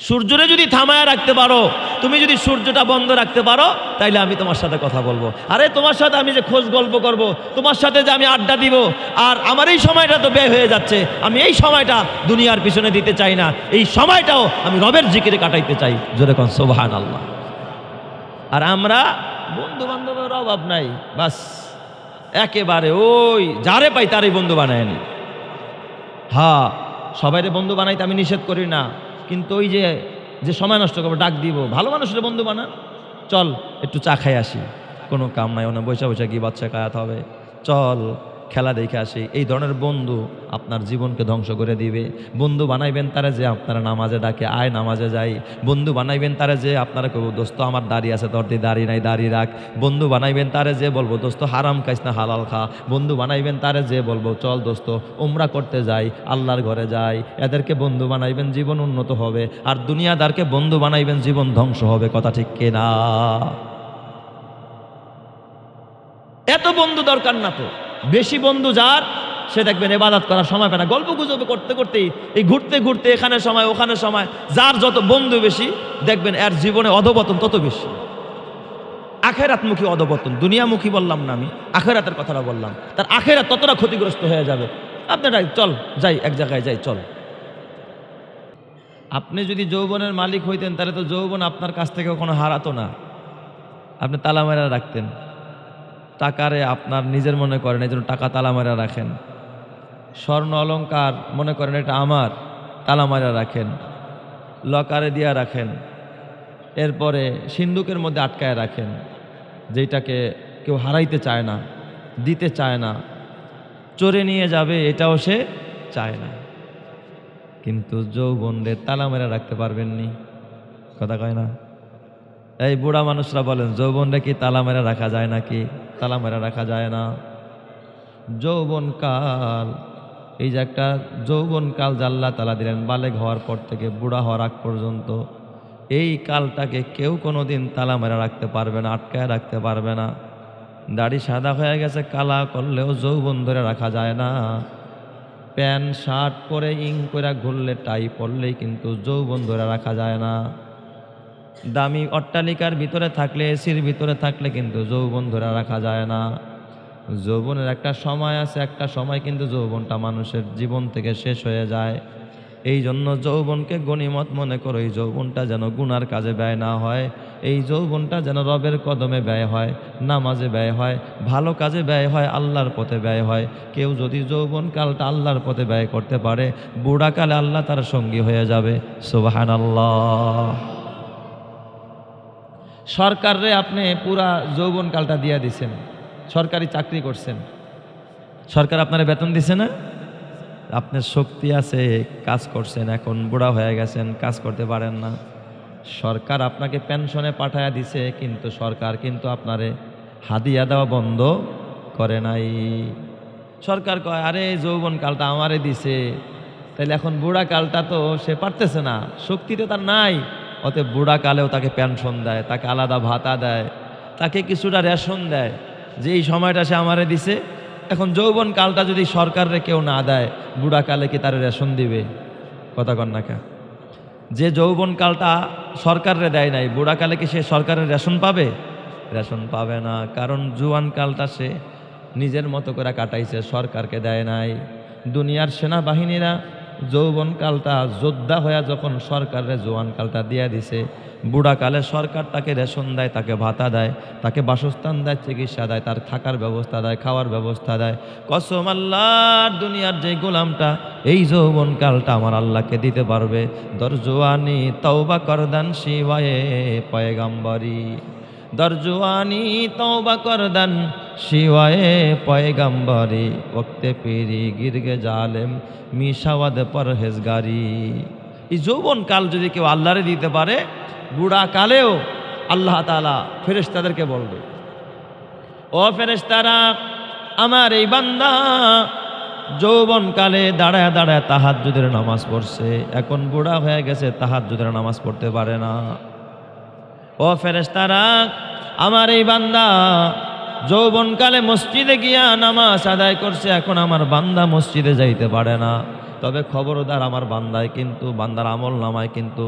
সূর্যরে যদি থামায় রাখতে পারো, তুমি যদি সূর্যটা বন্ধ রাখতে পারো, তাইলে আমি তোমার সাথে কথা বলবো। আরে তোমার সাথে আমি যে খোঁজ গল্প করব, তোমার সাথে যে আমি আড্ডা দিব, আর আমার এই সময়টা তো ব্যয় হয়ে যাচ্ছে, আমি এই সময়টা দুনিয়ার পিছনে দিতে চাই না, এই সময়টাও আমি রবের জিকিরে কাটাইতে চাই। জোরে কোন সুবহানাল্লাহ। আর আমরা বন্ধু বান্ধবের অভাব নাই, বাস একেবারে ওই যারে পাই তারই বন্ধু বানায় নি। হ্যাঁ, সবাইরে বন্ধু বানাইতে আমি নিষেধ করি না, কিন্তু ওই যে যে সময় নষ্ট করবো, ডাক দিব, ভালো মানুষের বন্ধু বানান, চল একটু চা খাই আসি, কোনো কাম নাই, ওনা বৈশা বৈশা কি বাচ্চা খায়াত হবে, চল খেলা দেখে আসি। এই ধরনের বন্ধু আপনার জীবনকে ধ্বংস করে দিবে। বন্ধু বানাইবেন তারা যে আপনারা নামাজে ডাকে, আয় নামাজে যাই। বন্ধু বানাইবেন তারা যে আপনারা কেউ দোস্ত আমার দাড়ি আছে, তোর দিয়ে দাড়ি নাই, দাড়ি রাখ। বন্ধু বানাইবেন তারে যে বলবো দোস্ত হারাম খাইস না, হালাল খা। বন্ধু বানাইবেন তারে যে বলবো চল দোস্ত উমরা করতে যাই, আল্লাহর ঘরে যাই। এদেরকে বন্ধু বানাইবেন, জীবন উন্নত হবে। আর দুনিয়াদারকে বন্ধু বানাইবেন, জীবন ধ্বংস হবে। কথা ঠিক কিনা? এত বন্ধু দরকার না তো। বেশি বন্ধু যার, সে দেখবেন ইবাদত করার সময় পায় না, গল্প গুজব করতে করতেই, এই ঘুরতে ঘুরতে এখানে সময় ওখানে সময়। যার যত বন্ধু বেশি, দেখবেন এর জীবনে অধপতন তত বেশি। আখেরাতমুখী অধপতন, দুনিয়ামুখী বললাম না আমি, আখেরাতের কথাটা বললাম। তার আখেরাত ততটা ক্ষতিগ্রস্ত হয়ে যাবে। আপনারা চল যাই, এক জায়গায় যাই, চল। আপনি যদি যৌবনের মালিক হইতেন, তাহলে তো যৌবন আপনার কাছ থেকে কখনো হারাতো না, আপনি তালা মেরা রাখতেন। টাকারে আপনার নিজের মনে করেন, এই জন্য টাকা তালা মারা রাখেন। স্বর্ণ অলংকার মনে করেন এটা আমার, তালা মারা রাখেন, লকারে দিয়া রাখেন। এরপরে সিন্দুকের মধ্যে আটকায় রাখেন, যেটাকে কেউ হারাইতে চায় না, দিতে চায় না, চোরে নিয়ে যাবে এটাও সে চায় না। কিন্তু যৌবনরে তালা মেরা রাখতে পারবেননি, কথা কয় না? এই বুড়া মানুষরা বলেন যৌবনরে কি তালা মেরা রাখা যায় নাকি? তালা মেরা রাখা যায় না। যৌবনকাল, এই যে একটা যৌবনকাল যে আল্লাহ তাআলা দিলেন বালেগ হওয়ার পর থেকে বুড়া হওয়ার আগ পর্যন্ত, এই কালটাকে কেউ কোনোদিন তালা মেরা রাখতে পারবে না, আটকায় রাখতে পারবে না। দাড়ি সাদা হয়ে গেছে, কালা করলেও যৌবন ধরে রাখা যায় না। প্যান্ট শার্ট পরে ইং করে ঘুরলে, টাই পরলেই কিন্তু যৌবন ধরে রাখা যায় না। দামি অট্টালিকার ভিতরে থাকলে, এসির ভিতরে থাকলে কিন্তু যৌবন ধরে রাখা যায় না। যৌবনের একটা সময় আছে, একটা সময় কিন্তু যৌবনটা মানুষের জীবন থেকে শেষ হয়ে যায়। এই জন্য যৌবনকে গনিমত মনে করো। এই যৌবনটা যেন গুনার কাজে ব্যয় না হয়, এই যৌবনটা যেন রবের কদমে ব্যয় হয়, নামাজে ব্যয় হয়, ভালো কাজে ব্যয় হয়, আল্লাহর পথে ব্যয় হয়। কেউ যদি যৌবনকালটা আল্লাহর পথে ব্যয় করতে পারে, বুড়াকালে আল্লাহ তার সঙ্গী হয়ে যাবে। সুবহানাল্লাহ। সরকারে আপনি পুরা যৌবনকালটা দিয়ে দিছেন, সরকারি চাকরি করছেন, সরকার আপনার বেতন দিছে না? আপনার শক্তি আছে, কাজ করছেন, এখন বুড়া হয়ে গেছেন, কাজ করতে পারেন না। সরকার আপনাকে পেনশনে পাঠায়া দিছে, কিন্তু সরকার কিন্তু আপনারে হাদিয়া দেওয়া বন্ধ করে নাই। সরকার কয় আরে যৌবনকালটা আমারে দিছে, তাইলে এখন বুড়া কালটা তো সে পারতেছে না, শক্তি তো তার নাই, অতএব বুড়া কালেও তাকে পেনশন দেয়, তাকে আলাদা ভাতা দেয়, তাকে কিছুটা রেশন দেয়, যে এই সময়টা সে আমারে দিছে। এখন যৌবন কালটা যদি সরকারে কেউ না দেয়, বুড়া কালে কি তার রেশন দিবে? কথা কন না কে? যে যৌবন কালটা সরকারে দেয় নাই, বুড়া কালে কি সে সরকারের রেশন পাবে? রেশন পাবে না, কারণ জুয়ান কালটা সে নিজের মতো করে কাটাইছে, সরকারকে দেয় নাই। দুনিয়ার সেনাবাহিনীরা যৌবন কালটা যোদ্ধা হয়ে যখন সরকারের জোয়ান কালটা দিয়ে দিছে, বুড়াকালে সরকার তাকে রেশন দেয়, তাকে ভাতা দেয়, তাকে বাসস্থান দেয়, চিকিৎসা দেয়, তার থাকার ব্যবস্থা দেয়, খাওয়ার ব্যবস্থা দেয়। কসম আল্লাহর, দুনিয়ার যে গোলামটা এই যৌবন কালটা আমার আল্লাহকে দিতে পারবে, দরজওয়ানি তওবা করদান শিওয়ায়ে পয়গাম্বরি, দরজওয়ানি তওবা করদান শিওয়ায়ে পয়গাম্বরি, ওক্তে পিরি গিরগে জালেম মিশাওয়াদ পরহেজগারি। এই যৌবন কাল যদি কেউ আল্লাহরে দিতে পারে, বুড়া কালেও আল্লাহ তাআলা ফেরেশতাদেরকে বলবে, ও ফেরেশতারা, আমার এই বান্দা যৌবন কালে দাঁড়ায় দাঁড়ায় তাহাজ্জুদের নামাজ পড়ছে, এখন বুড়া হয়ে গেছে, তাহাজ্জুদের নামাজ পড়তে পারে না। ও ফেরেশতারা, আমার এই বান্দা যৌবনকালে মসজিদে গিয়া নামাজ আদায় করছে, এখন আমার বান্দা মসজিদে যাইতে পারে না, তবে খবরদার আমার বান্দায় কিন্তু বান্দার আমল নামায় কিন্তু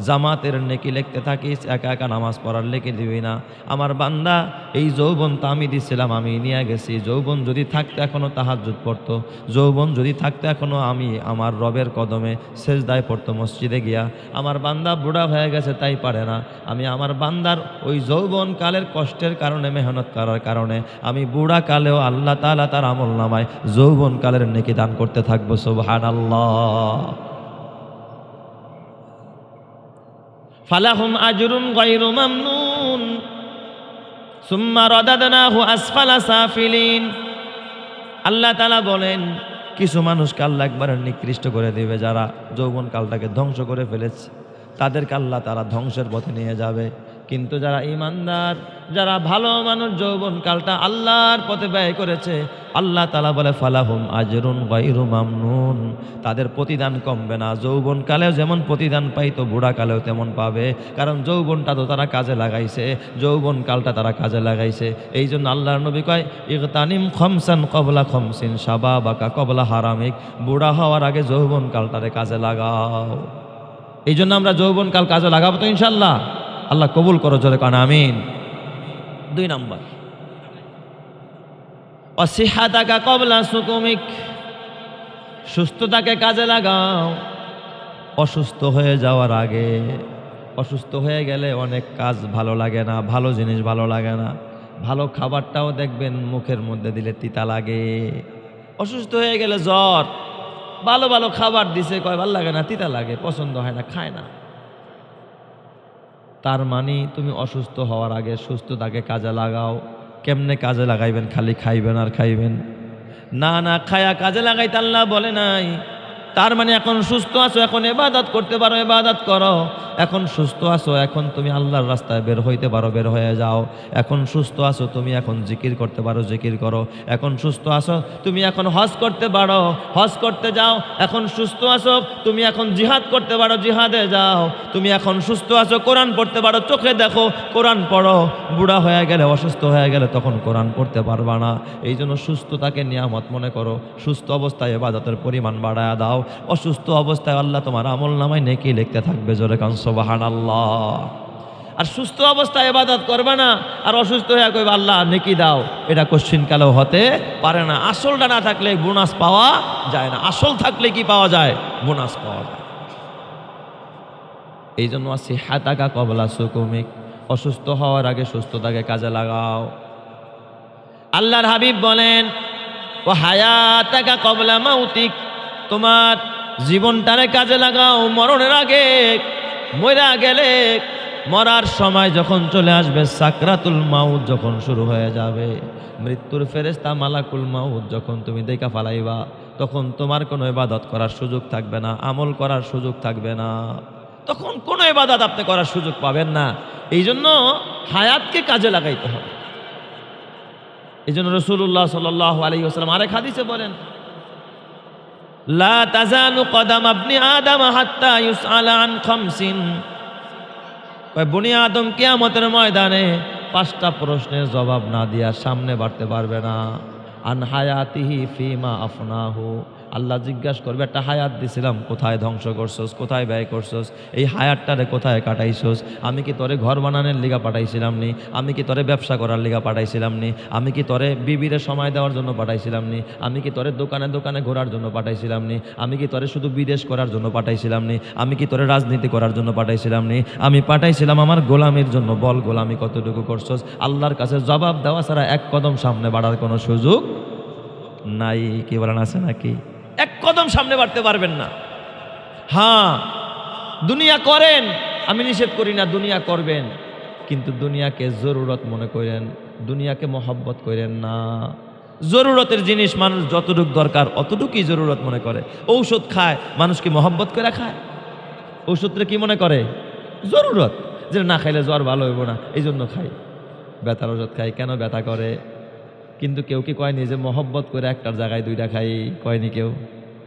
জামাতের নেকি লিখতে থাকিস, একা একা নামাজ পড়ার লিখে দিবি না। আমার বান্দা এই যৌবন তো আমি দিছিলাম, আমি নিয়ে গেছি। যৌবন যদি থাকতো এখনও তাহাজ্জুদ পড়তো, যৌবন যদি থাকতো এখনও আমি আমার রবের কদমে সেজদায় পড়তো মসজিদে গিয়া। আমার বান্দা বুড়া হয়ে গেছে তাই পারে না। আমি আমার বান্দার ওই যৌবন কালের কষ্টের কারণে, মেহনত করার কারণে আমি বুড়া কালেও আল্লাহ তাআলা তার আমল নামায় যৌবন কালের নেকি দান করতে থাকবো। সুবহানাল্লাহ। ফালাহুম আজরুন গায়রু মামনুন সুম্মা রাদাদনাহু আসফালা সাফিলিন। আল্লাহ তাআলা বলেন কিছু মানুষকে আল্লাহ একবার নিকৃষ্ট করে দিবে, যারা যৌবন কালটাকে ধ্বংস করে ফেলেছে তাদেরকে আল্লাহ তাআলা ধ্বংসের পথে নিয়ে যাবে। কিন্তু যারা ঈমানদার, যারা ভালো মানুষ, যৌবন কালটা আল্লাহর পথে ব্যয় করেছে, আল্লাহ তাআলা বলে ফালাহুম আজরুন গায়রু মামনুন, তাদের প্রতিদান কমবে না। যৌবন কালেও যেমন প্রতিদান পাইতো বুড়া কালেও তেমন পাবে, কারণ যৌবনটা তো তারা কাজে লাগাইছে, যৌবন কালটা তারা কাজে লাগাইছে। এই জন্য আল্লাহর নবী কয় ইগতানিম খামসান ক্বাবলা খামসিন শাবাবাকা ক্বাবলা হারামিক, বুড়া হওয়ার আগে যৌবন কালটারে কাজে লাগাও। এই জন্য আমরা যৌবন কাল কাজে লাগাবো তো ইনশাআল্লাহ। আল্লাহ কবুল করো, জোরে কান আমিন। 2 নম্বর অসিহাতাকা ক্বাবলা সুকুমিক, সুস্থতাকে কাজে লাগাও অসুস্থ হয়ে যাওয়ার আগে। অসুস্থ হয়ে গেলে অনেক কাজ ভালো লাগে না, ভালো জিনিস ভালো লাগে না, ভালো খাবারটাও দেখবেন মুখের মধ্যে দিলে তিতা লাগে। অসুস্থ হয়ে গেলে জ্বর, ভালো ভালো খাবার দিছে কয় ভাল লাগে না, তিতা লাগে, পছন্দ হয় না, খায় না। তার মানে তুমি অসুস্থ হওয়ার আগে সুস্থতাকে কাজে লাগাও। কেমনে কাজে লাগাইবেন? খালি খাইবেন আর খাইবেন না? না, খায়া কাজে লাগাইতে আল্লাহ বলে নাই। তার মানে এখন সুস্থ আছো, এখন ইবাদত করতে পারো, ইবাদত করো। এখন সুস্থ আছো, এখন তুমি আল্লাহর রাস্তায় বের হইতে পারো, বের হয়ে যাও। এখন সুস্থ আছো, তুমি এখন জিকির করতে পারো, জিকির করো। এখন সুস্থ আছো, তুমি এখন হজ করতে পারো, হজ করতে যাও। এখন সুস্থ আছো, তুমি এখন জিহাদ করতে পারো, জিহাদে যাও। তুমি এখন সুস্থ আছো, কোরআন পড়তে পারো, চোখে দেখো, কোরআন পড়ো। বুড়া হয়ে গেলে, অসুস্থ হয়ে গেলে তখন কোরআন পড়তে পারবা না। এই জন্য সুস্থতাকে নিয়ামত মনে করো, সুস্থ অবস্থায় ইবাদতের পরিমাণ বাড়ায়া দাও। অসুস্থ অবস্থায় আল্লাহ তোমার আমল নামায় নেকি লিখতে থাকবে, জোরে কান সুবহানাল্লাহ। আর সুস্থ অবস্থায় ইবাদত করবে না আর অসুস্থ হয়ে কইবা আল্লাহ নেকি দাও, এটা কোশ্চিন কালেও হতে পারে না। আসলটা না থাকলে বোনাস পাওয়া যায় না, আসল থাকলে কি পাওয়া যায়? বোনাস পাওয়া যায়। এই জন্য সিহাতাকা ক্বাবলা সুকুমিক, অসুস্থ হওয়ার আগে সুস্থতাকে কাজে লাগাও। আল্লাহর হাবিব বলেন ও হায়াতাকা ক্বাবলা মাউতিক, তোমার জীবনটারে কাজে লাগাও মরণের আগে। মরা গেলে, মরার সময় যখন চলে আসবে, সাকরাতুল মাউত যখন শুরু হয়ে যাবে, মৃত্যুর ফেরেশতা মালাকুল মাউত যখন তুমি দেখা ফালাইবা, তখন তোমার কোনো ইবাদত করার সুযোগ থাকবে না, আমল করার সুযোগ থাকবে না। তখন কোনো ইবাদত আপনি করার সুযোগ পাবেন না। এই জন্য হায়াতকে কাজে লাগাইতে হবে। এই জন্য রাসূলুল্লাহ সাল্লাল্লাহু আলাইহি ওয়াসাল্লাম আরেক হাদিসে বলেন লা তাজালু কদাম ইবনি আদম হাত্তা ইউসআলা আন খামসিন, কয় বনি আদম কিয়ামতের ময়দানে 5টা প্রশ্নের জবাব না দিয়া সামনে বাড়তে পারবে না। আন হায়াতিহি ফিমা আফনাহু, আল্লাহ জিজ্ঞাসা করবে একটা হায়াত দিছিলাম, কোথায় ধ্বংস করছস, কোথায় ব্যয় করছস, এই হায়াতটারে কোথায় কাটাইছস? আমি কি তোরে ঘর বানানোর লিগা পাঠাইছিলাম নি? আমি কি তোরে ব্যবসা করার লিগা পাঠাইছিলাম নি? আমি কি তোরে বিবিরে সময় দেওয়ার জন্য পাঠাইছিলাম নি? আমি কি তোরে দোকানে দোকানে ঘোরার জন্য পাঠাইছিলাম নি? আমি কি তোরে শুধু বিদেশ করার জন্য পাঠাইছিলাম নি? আমি কি তোরে রাজনীতি করার জন্য পাঠাইছিলাম নি? আমি পাঠাইছিলাম আমার গোলামির জন্য। বল গোলামি কতটুকু করছস? আল্লাহর কাছে জবাব দেওয়া ছাড়া এক কদম সামনে বাড়ার কোনো সুযোগ নাই। কি বলেন, আছে নাকি? এক কদম সামনে বাড়তে পারবেন না। হ্যাঁ, দুনিয়া করেন, আমি নিষেধ করি না, দুনিয়া করবেন, কিন্তু দুনিয়াকে জরুরত মনে করেন, দুনিয়াকে মহব্বত করেন না। জরুরতের জিনিস মানুষ যতটুকু দরকার অতটুকুই জরুরত মনে করে। ঔষধ খায়, মানুষ কি মহব্বত করে খায়? ঔষধটা কি মনে করে? জরুরত, যে না খাইলে জ্বর ভালো হইব না, এই জন্য খাই। ব্যথার ওষুধ খাই, কেন ব্যথা করে? কিন্তু কেউ কি কয়নি যে মহব্বত করে একটার জায়গায় 2টা খাই? কয়নি কেউ?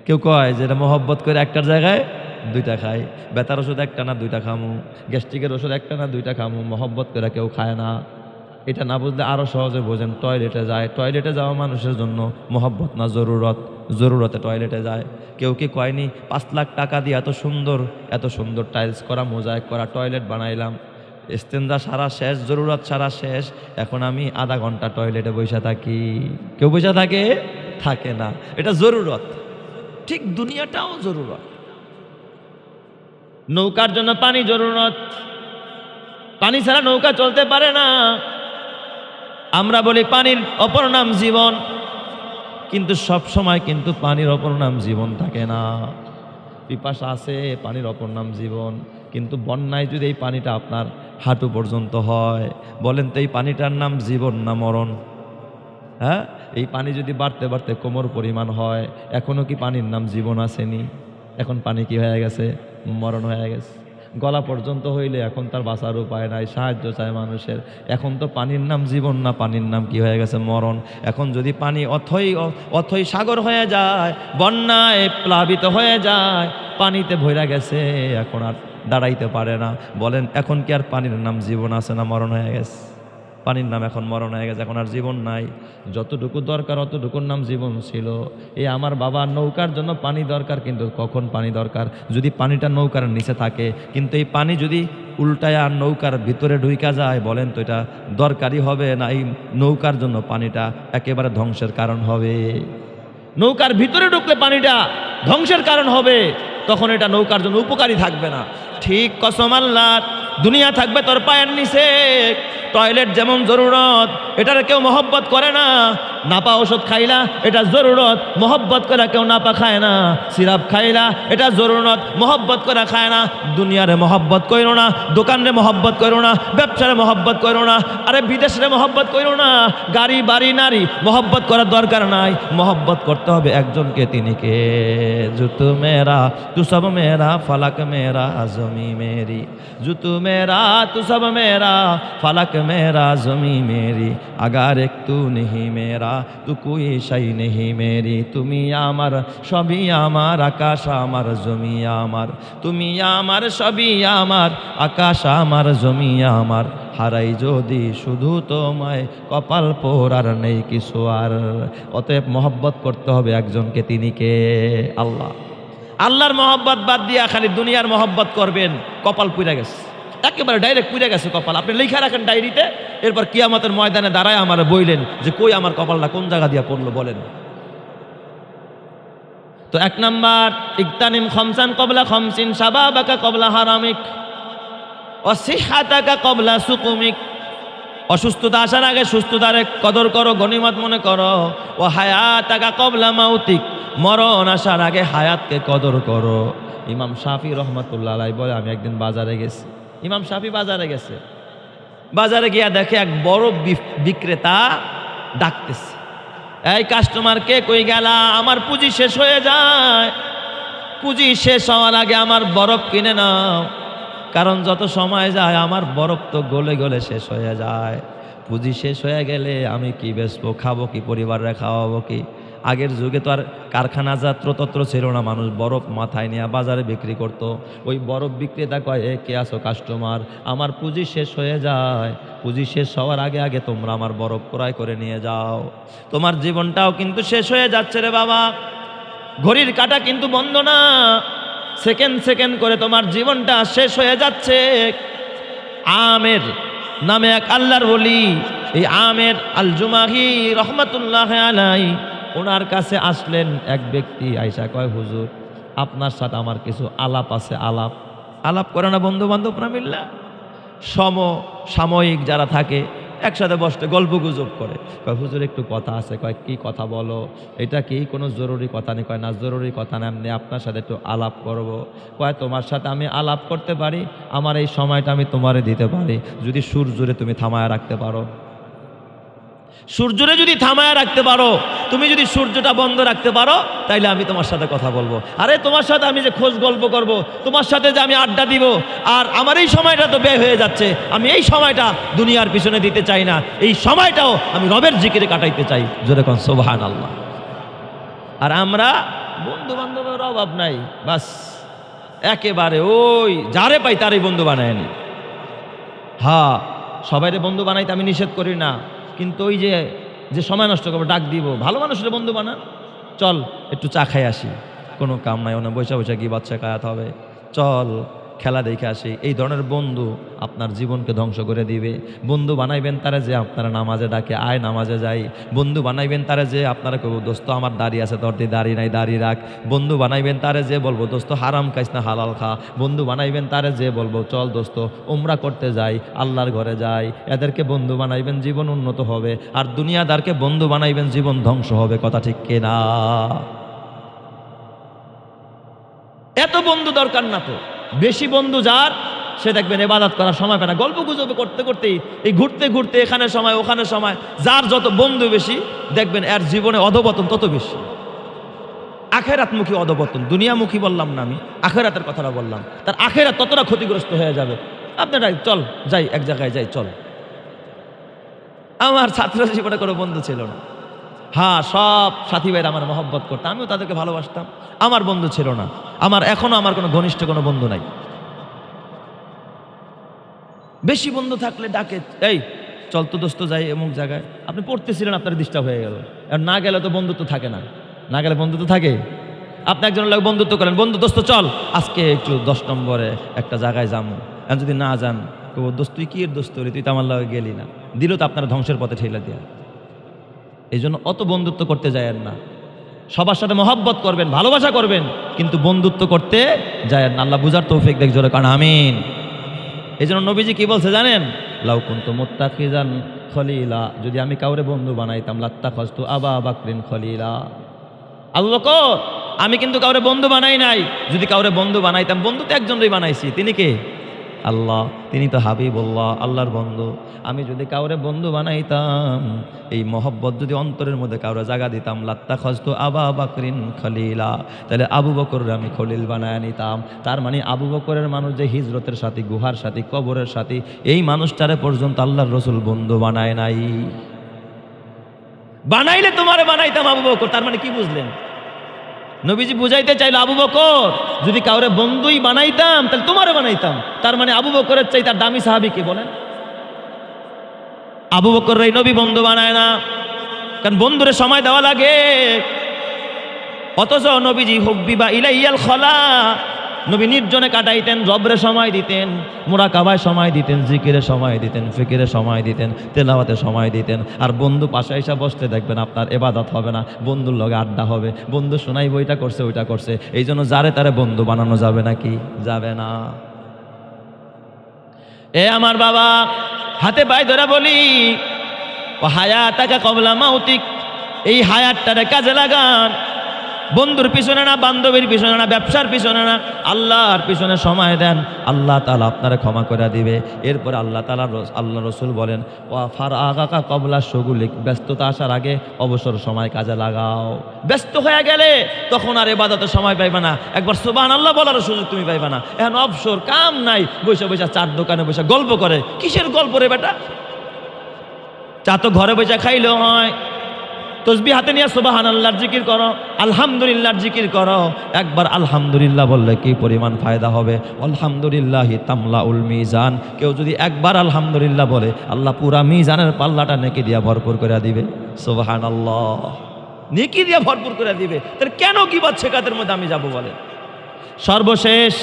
কেউ কয় যে এটা মহব্বত করে একটার জায়গায় 2টা খাই। ব্যথার ওষুধ একটা না 2টা খামু, গ্যাস্ট্রিকের ওষুধ একটা না 2টা খামু, মহব্বত করে কেউ খায় না। এটা না বুঝলে আরো সহজে বোঝেন, টয়লেটে যায়, টয়লেটে যাওয়া মানুষের জন্য মহব্বত না জরুরত? জরুরতে টয়লেটে যায়। কেউ কি কয়নি 5 লাখ টাকা দিয়ে এত সুন্দর টাইলস করা মোজাইক করা টয়লেট বানাইলাম, ইস্তেঞ্জা সারা শেষ, জরুরত সারা শেষ, এখন আমি আধা ঘন্টা টয়লেটে বসে থাকি। কেউ বসে থাকে না। এটা জরুরত। ঠিক দুনিয়াটাও জরুরত। নৌকার জন্য পানি জরুরত, পানি ছাড়া নৌকা চলতে পারে না। আমরা বলি পানির অপর নাম জীবন, কিন্তু সব সময় কিন্তু পানির অপর নাম জীবন থাকে না। পিপাসা আছে, পানির অপর নাম জীবন, কিন্তু বন্যায় যদি এই পানিটা আপনার হাঁটু পর্যন্ত হয়, বলেন তো এই পানিটার নাম জীবন না মরণ? হ্যাঁ, এই পানি যদি বাড়তে বাড়তে কোমর পরিমাণ হয়, এখনো কি পানির নাম জীবন আসেনি? এখন পানি কি হয়ে গেছে? মরণ হয়ে গেছে। গলা পর্যন্ত হইলে এখন তার বাঁচার উপায় নাই, সাহায্য চায় মানুষের। এখন তো পানির নাম জীবন না, পানির নাম কি হয়ে গেছে? মরণ। এখন যদি পানি অথই সাগর হয়ে যায়, বন্যায় প্লাবিত হয়ে যায়, পানিতে ভইরা গেছে, এখন আর দাঁড়াইতে পারে না, বলেন এখন কি আর পানির নাম জীবন আছে না মরণ হয়ে গেছে? পানির নাম এখন মরণ হয়ে গেছে, এখন আর জীবন নাই। যতটুকু দরকার অতটুকুর নাম জীবন ছিল। এই আমার বাবার নৌকার জন্য পানি দরকার, কিন্তু কখন পানি দরকার? যদি পানিটা নৌকার নিচে থাকে, কিন্তু এই পানি যদি উল্টায় আর নৌকার ভিতরে ঢুইকা যায়, বলেন তো এটা দরকারি হবে না এই নৌকার জন্য পানিটা একেবারে ধ্বংসের কারণ হবে? নৌকার ভিতরে ঢুকলে পানিটা ধ্বংসের কারণ হবে, তখন এটা নৌকার জন্য উপকারী থাকবে না। ঠিক কসম আল্লাহর, দুনিয়া থাকবে তোর পায়ের নিচে। টয়লেট যেমন জরুরত, এটার কেউ মহব্বত করে না। নাপা ওষুধ খাইলা, এটা জরুরত, মহব্বত করে কেউ নাপা খায় না। সিরাপ খাইলা, এটা জরুরত, মহব্বত করে খায় না। দুনিয়ারে মহব্বত করো না, দোকানে মহব্বত করো না, ব্যবসারে মহব্বত করো না, আরে বিদেশে মহব্বত করো না, গাড়ি বাড়ি নারী মহব্বত করার দরকার নাই। মহব্বত করতে হবে একজনকে, তিনি কে? জুতু মেরা তু সব মেরা, ফালাক মেরা জমি মেরি। জুতু মেরা তু সব মেরা, ফালাক मेरा जमी मेरी, अगर एक तू नहीं मेरा तू कोई शाई नहीं मेरी। তুমি আমার সবই আমার, আকাশ আমার জমি আমার, তুমি আমার সবই আমার, আকাশ আমার জমি আমার। হারাই যদি শুধু তোমায়, কপাল পোড় আর নেই কিছু আর। অতএব মহব্বত করতে হবে একজনকে, তিনি কে? আল্লাহ। আল্লাহর মহব্বত বাদ দিয়া খালি দুনিয়ার মহব্বত করবেন, কপাল পুড়ে গেছে, একেবারে ডাইরেক্ট পুড়ে গেছে কপাল। আপনি লিখে রাখেন ডায়েরিতে, এরপর কিয়ামতের ময়দানে দাঁড়ায় আমারে বইলেন যে কই আমার কপালটা কোন জায়গা দিয়া পড়লো, বলেন। তো 1 নাম্বার, ইগতানিম খামসান কবলা খামসিন, শাবাবাকা কবলা হারামিক, অসিহাতাকা কবলা সুকুমিক। অসুস্থতা আসার আগে সুস্থতারে কদর করো, গনিমত মনে করো। ও হায়াতাকা কবলা মাউতিক, মরণ আসার আগে হায়াতকে কদর করো। ইমাম শাফি রহমাতুল্লাহ আলাইহি বলে, আমি একদিন বাজারে গেছি। ইমাম শাফি বাজারে গেছে, বাজারে গিয়া দেখে এক বড় বিক্রেতা ডাকতেছে, এই কাস্টমার কে কই গেলা, আমার পুঁজি শেষ হয়ে যায়, পুঁজি শেষ হওয়ার আগে আমার বরফ কিনে নাও, কারণ যত সময় যায় আমার বরফ তো গলে গলে শেষ হয়ে যায়। পুঁজি শেষ হয়ে গেলে আমি কি বেচবো, খাবো কি, পরিবারে খাওয়াবো কি? আগের যুগে তো আর কারখানা যাত্রতত্র ছিল না, মানুষ বরফ মাথায় নিয়ে বাজারে বিক্রি করত। ওই বরফ বিক্রেতা কয়, এ কে আসো কাস্টমার, আমার পুঁজি শেষ হয়ে যায়, পুঁজি শেষ হওয়ার আগে আগে তোমরা আমার বরফ ক্রয় করে নিয়ে যাও। তোমার জীবনটাও কিন্তু শেষ হয়ে যাচ্ছে রে বাবা, ঘড়ির কাঁটা কিন্তু বন্ধ না, সেকেন্ড সেকেন্ড করে তোমার জীবনটা শেষ হয়ে যাচ্ছে। আমের নামে এক আল্লাহর ওলি, এই আমের আল জুমাহি রহমাতুল্লাহ আলাইহি, ওনার কাছে আসলেন এক ব্যক্তি, আইসা কয়, হুজুর আপনার সাথে আমার কিছু আলাপ আছে। আলাপ আলাপ করে না বন্ধু বান্ধবরা মিল্লা, সাময়িক যারা থাকে একসাথে বসতে গল্প গুজব করে। কয় হুজুর একটু কথা আছে। কয় কি কথা বলো, এটা কি কোনো জরুরি কথা নেই? কয় না জরুরি কথা না, এমনি আপনার সাথে একটু আলাপ করব। কয় তোমার সাথে আমি আলাপ করতে পারি, আমার এই সময়টা আমি তোমারে দিতে পারি, যদি সূর্যরে তুমি থামায় রাখতে পারো। সূর্যরে যদি থামায় রাখতে পারো, তুমি যদি সূর্যটা বন্ধ রাখতে পারো, তাইলে আমি তোমার সাথে কথা বলবো। আরে তোমার সাথে আমি যে খোঁজ গল্প করব, তোমার সাথে যে আমি আড্ডা দিব, আর আমার এই সময়টা তো ব্যয় হয়ে যাচ্ছে, আমি এই সময়টা দুনিয়ার পিছনে দিতে চাই না, এই সময়টাও আমি রবের জিকিরে কাটাইতে চাই। জোরে কোন সুবহানাল্লাহ। আর আমরা বন্ধু বান্ধবের অভাব নাই, বাস একেবারে ওই যারে পাই তারই বন্ধু বানায় নি। হ্যাঁ, সবাইরে বন্ধু বানাইতে আমি নিষেধ করি না, কিন্তু ওই যে সময় নষ্ট করবো, ডাক দিব, ভালো মানুষের বন্ধু বানান। চল একটু চা খাই আসি, কোনো কাম নাই, ওনে বৈশা বৈশা কি বাচ্চা খায়াত হবে, চল খেলা দেখে আসি। এই ধরনের বন্ধু আপনার জীবনকে ধ্বংস করে দিবে। বন্ধু বানাইবেন তারা যে আপনারা নামাজে ডাকে, আয় নামাজে যাই। বন্ধু বানাইবেন তারা যে আপনারা কেউ দোস্ত আমার দাড়ি আছে, তোর দিয়ে দাড়ি নাই, দাড়ি রাখ। বন্ধু বানাইবেন তারা যে বলবো দোস্ত হারাম খাইস না, হালাল খা। বন্ধু বানাইবেন তারা যে বলবো চল দোস্ত উমরা করতে যাই, আল্লাহর ঘরে যাই। এদেরকে বন্ধু বানাইবেন, জীবন উন্নত হবে। আর দুনিয়াদারকে বন্ধু বানাইবেন, জীবন ধ্বংস হবে। কথা ঠিক কিনা? এত বন্ধু দরকার না তো। বেশি বন্ধু যার, সে দেখবেন ইবাদত করার সময় পায় না। গল্প গুজব করতে করতেই, এই ঘুরতে ঘুরতে এখানে সময় ওখানে সময়, যার যত বন্ধু বেশি দেখবেন এর জীবনে অধপতন তত বেশি। আখেরাতমুখী অধপতন, দুনিয়ামুখী বললাম না আমি, আখেরাতের কথাটা বললাম। তার আখেরাত ততটা ক্ষতিগ্রস্ত হয়ে যাবে। আপনারা চল যাই, এক জায়গায় যাই, চল। আমার ছাত্র জীবনে কোনো বন্ধু ছিল না। হ্যাঁ, সব সাথী ভাইরা আমার মহব্বত করতো, আমিও তাদেরকে ভালোবাসতাম। আমার বন্ধু ছিল না। এখনো আমার কোনো ঘনিষ্ঠ কোনো বন্ধু নাই। বেশি বন্ধু থাকলে ডাকে, এই চল তো দোস্ত যাই এমুক জায়গায়। আপনি পড়তেছিলেন, আপনার ডিস্টার্ব হয়ে গেল। আর না গেলে তো বন্ধুত্ব থাকে না। না গেলে বন্ধুত্ব থাকে। আপনি একজনের লোক বন্ধুত্ব করেন, বন্ধু দোস্ত চল আজকে একটু 10 নম্বরে একটা জায়গায় যাবো। আর যদি না যান, দোস্ত তুই কি এর দোস্ত রে, তুই তো আমার লগে গেলি না। দিল তো আপনার ধ্বংসের পথে ঠেলে দেয়া। এই জন্য অত বন্ধুত্ব করতে যায়েন না। সবার সাথে মহব্বত করবেন, ভালোবাসা করবেন, কিন্তু বন্ধুত্ব করতে যায়েন না। আল্লাহ বুঝার তৌফিক দেখ, জোরে কারণ আমিন। এই জন্য নবীজি কি বলছে জানেন? লাউ কুনতু মুত্তাখিজান খলিলা, যদি আমি কাউরে বন্ধু বানাইতাম, লাত্তাখাযতু আবা বাকরিন খলিলা। আবু বকর, আমি কিন্তু কাউরে বন্ধু বানাই নাই। যদি কাউরে বন্ধু বানাইতাম, বন্ধু তো একজনই বানাইছি, তিনি কে? আল্লাহ। তিনি তো হাবিবুল্লাহ, আল্লাহর বন্ধু। আমি যদি কাউরে বন্ধু বানাইতাম, এই মহব্বত যদি অন্তরের মধ্যে কাউরে জায়গা দিতাম, লাত্তাখাযতু আবা বাকরিন খলিলা, তাহলে আবু বকরের আমি খলিল বানায় নিতাম। তার মানে আবু বকরের মানুষ যে হিজরতের সাথী, গুহার সাথী, কবরের সাথী, এই মানুষটারে পর্যন্ত আল্লাহর রসুল বন্ধু বানায় নাই। বানাইলে তোমারে বানাইতাম আবু বকর। তার মানে কি বুঝলেন? নবীজি বুঝাইতে চাইল, আবু বকর যদি কাউরে বন্ধুই বানাইতাম, তাহলে তোমারে বানাইতাম। তার মানে আবু বকরের চাই তার দামি সাহাবী কে বলেন? আবু বকর এই নবী বন্ধু বানায় না, কারণ বন্ধুরে সময় দেওয়া লাগে। অথচ নবীজি হুব্বিবা ইলাইয়াল খলা, নবী নির্জনে কাটাইতেন, রবরে সময় দিতেন, মুরাকাবায় সময় দিতেন, জিকিরে সময় দিতেন, ফিকিরে সময় দিতেন, তেলাওয়াতে সময় দিতেন। আর বন্ধু পাশে এসে বসতে দেখবেন আপনার ইবাদত হবে না, বন্ধুর লগে আড্ডা হবে। বন্ধু শোনাই বইটা করছে, ওইটা করছে। এই জন্য যারে তারে বন্ধু বানানো যাবে নাকি? যাবে না। এ আমার বাবা, হাতে পায়ে ধরে বলি, ও হায়াতাকা কবলা মাউতিক, এই হায়াতটারে কাজে লাগান। বন্ধুর পিছনে না, বান্ধবীর পিছনে না, ব্যবসার পিছনে না, আল্লাহর পিছনে সময় দেন। আল্লাহ তাআলা আপনারা ক্ষমা করে দিবে। এরপর আল্লাহ রসুল বলেন, ওয়া ফারআগাকা কবলা শুগুলিক, ব্যস্ততা আসার আগে অবসর সময় কাজে লাগাও। ব্যস্ত হয়ে গেলে তখন আর ইবাদতের সময় পাইবা না, একবার সুবহানাল্লাহ বলার সুযোগ তুমি পাইবা না। এখন অবসর, কাম নাই, বসে বসে চার দোকানে বসে গল্প করে। কিসের গল্প রে বেটা? চা তো ঘরে বসে খাইলেও হয়। তসবিহ হাতে নিয়ে সুবহানাল্লাহর জিকির করো, আলহামদুলিল্লাহর জিকির করো। একবার আলহামদুলিল্লাহ বললে কি পরিমাণ ফায়দা হবে। আলহামদুলিল্লাহি তামলাউল মিজান। কেউ যদি একবার আলহামদুলিল্লাহ বলে, আল্লাহ পুরা মিজানের পাল্লাটা নেকি দিয়া ভরপুর করে দিবে। সুবহানাল্লাহ, নেকি দিয়া ভরপুর করে দিবে। তাহলে কেন গীবত শেখাতের মধ্যে আমি যাব বলে? সর্বশেষ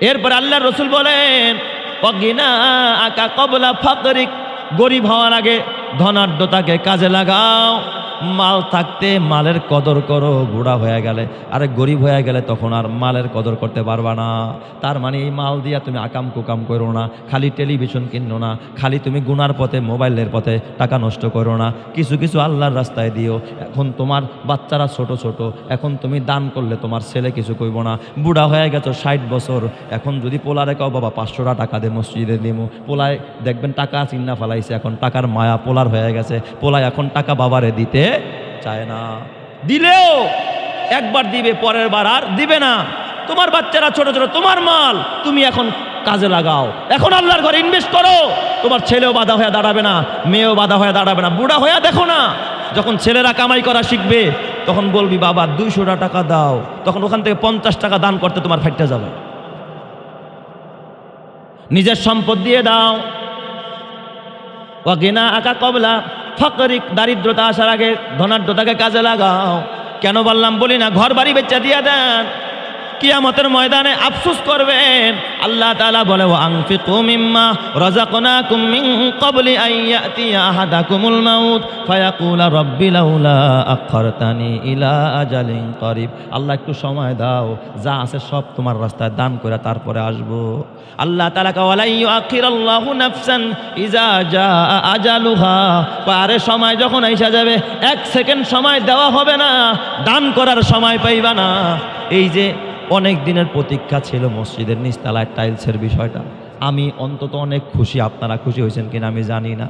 এরপর আল্লাহর রাসূল বলেন, ওয়াগিনা আকা কবলা ফাকরিক, গরিব হওয়ার আগে ধনাঢ্যতাকে কাজে লাগাও। মাল থাকতে মালের কদর করো, বুড়া হয়ে গেলে আরে গরিব হয়ে গেলে তখন আর মালের কদর করতে পারবা না। তার মানে এই মাল দিয়া তুমি আকাম কুকাম করো না, খালি টেলিভিশন কিনো না, খালি তুমি গুনার পথে, মোবাইলের পথে টাকা নষ্ট করো না। কিছু কিছু আল্লাহর রাস্তায় দিও। এখন তোমার বাচ্চারা ছোট ছোট, এখন তুমি দান করলে তোমার ছেলে কিছু কইব না। বুড়া হয়ে গেছো 60 বছর, এখন যদি পোলারে কাও বাবা 500 টাকা দে মসজিদে দিমু, পোলায় দেখবেন টাকা চিন্না ফেলাইছে, এখন টাকার মায়া পোলার হয়ে গেছে। পোলায় এখন টাকা বাবারে দিতে চায় না। দিলেও একবার দিবে, পরের বার আর দিবে না। তোমার বাচ্চারা ছোট ছোট, তোমার মাল তুমি এখন কাজে লাগাও। এখন আল্লাহর ঘরে ইনভেস্ট করো। তোমার ছেলেও বাধা হয়ে দাঁড়াবে না, মেয়েও বাধা হয়ে দাঁড়াবে না। বুড়া হয়ে দেখো না, যখন ছেলেরা কামাই করা শিখবে তখন বলবি বাবা 200 টাকা দাও, তখন ওখান থেকে 50 টাকা দান করতে তোমার ফাইটটা যাবে। নিজের সম্পদ দিয়ে দাও। ওয়াগিনা আকা কবলা ফকরিক, দারিদ্রতা আসার আগে ধনাঢ্যতাকে কাজে লাগাও। কেন বললাম বলি না, ঘর বাড়ি বেচা দিয়া দেন, কিয়ামতের ময়দানে আফসোস করবেন। আল্লাহ তাআলা বলে, ওয়া আনফিকু মিম্মা রাযাকনাকুম মিন ক্বাবলি আন ইয়াতিয়া আহাদাকুমুল মাউত ফায়াকুলা রাব্বি লাউলা আখখারতানি ইলা আজালিন করিব। আল্লাহ একটু সময় দাও, যা আছে সব তোমার রাস্তায় দান করে তারপরে আসবো। আল্লাহ তাআলা ওয়ালা ইউআখিরাল্লাহু নাফসান ইজা জাআ আজালুহা, আরে সময় যখন আইসা যাবে, এক সেকেন্ড সময় দেওয়া হবে না, দান করার সময় পাইবা না। এই যে অনেক দিনের প্রতীক্ষা ছিল মসজিদের নিচতলায় টাইলসের বিষয়টা, আমি অন্তত অনেক খুশি। আপনারা খুশি হয়েছেন কিনা আমি জানি না।